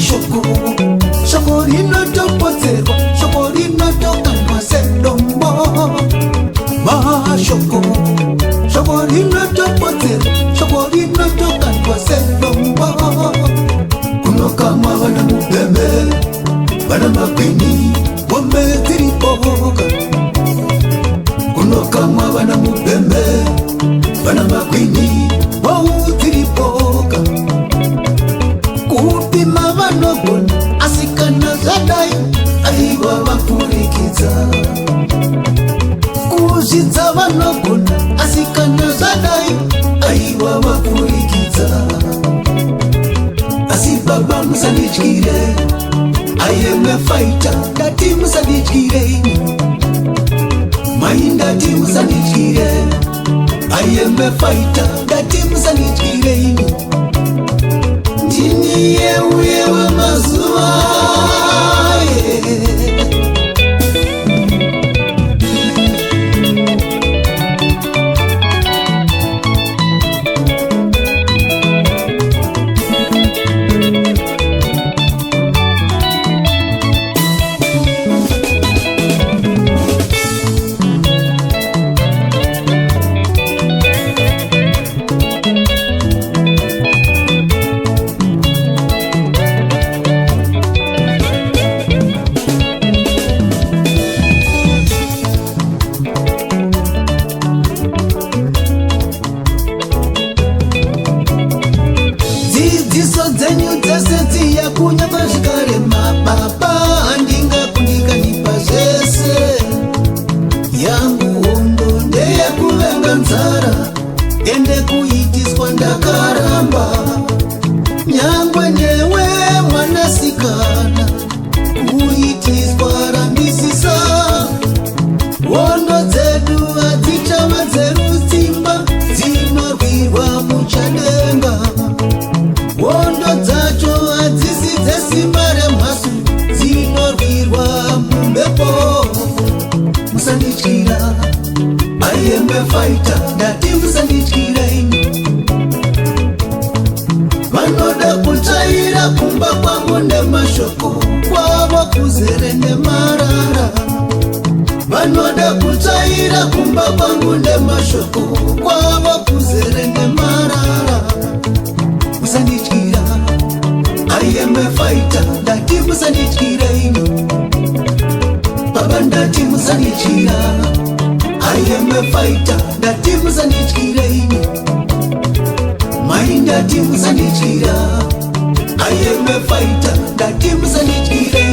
shoko shoko rinotopotserwa shoko rinotokandwa sedombo mashoko shoko rinotopotserwa shoko rinotokandwa sedombo kunokamwa vana mubhembe vana makwini wombe dziripoka kunokamwa vana mubhembe vana makwini wou dziripoka kupima vanogona asikana zvadai aiva vapurikidza kuzvidza vanogona asikana zvadai aiva vapurikidza asi baba musandityire I am a fighter ndati musandityire mai ndati musandityire I am a fighter ndati musandityire ndini yeuye wemazuva ende kuitiswa ndakaramba nyangwe newe mwanasikana kuitiswa rambisisa wondo dzedu hadzichava dzerutsimba dzinorwirwa muchadenga wondo dzacho hadzisi dzesimba remhasu dzinorwirwa mumbepo musandityira I am a fighter ndati musandityira vanoda kutsvaira kumba kwangu nemashoko kwavo kuzere nemarara vanoda kutsvaira kumba kwangu nemashoko kwavo kuzere nemarara musandityira I am a fighter ndati musandityira baba ndati musandityira I am a fighter ndati musandityire mai ndati musandityira I am a fighter ndati musandityire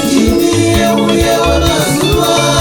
ndini yeuye wemazuva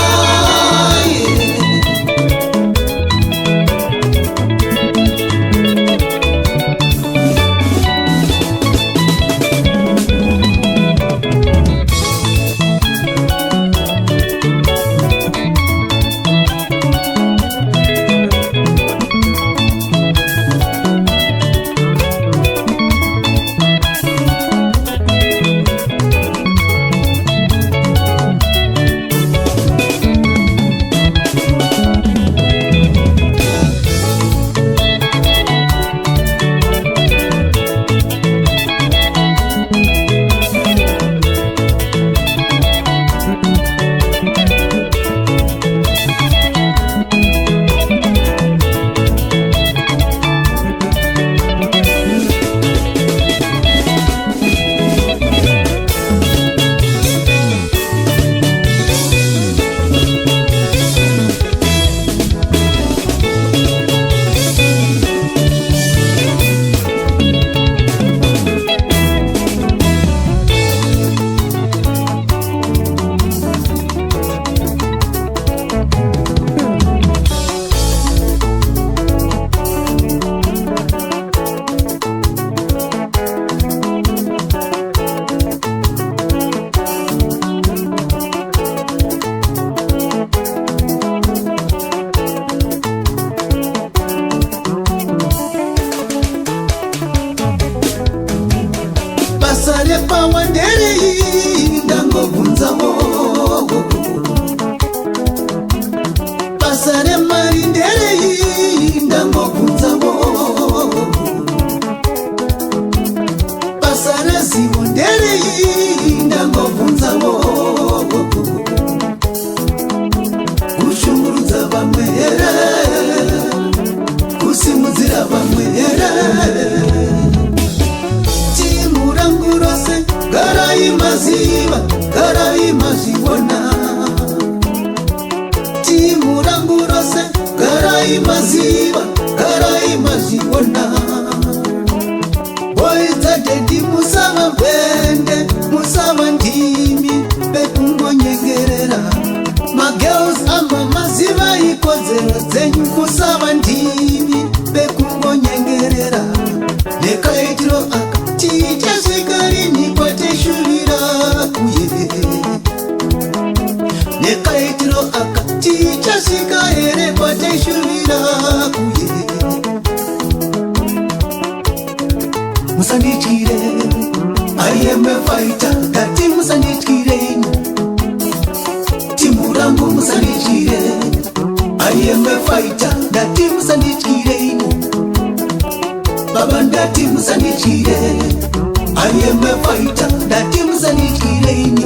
nderei ndangobvunzawo kushungurudza vamwe here kusimudzira vamwe here timu rangu rose garai maziva garai mazviona timu rangu rose garai maziva garai mazviona boidzadhedhi musava vende musava ndimi bekungonyengerera magirls amba maziva ikodzero dzenyu musava ndimi bekungonyengerera nekaitiro aka tichasvika rini kwatishuvira kuye nekaitiro aka tichasvika here kwatishuvira kuye musandityire I am a fighter dati musandityireni timu rangu musandityire I am a fighter dati musandityireni baba ndati musandityire I am a fighter dati musandityireni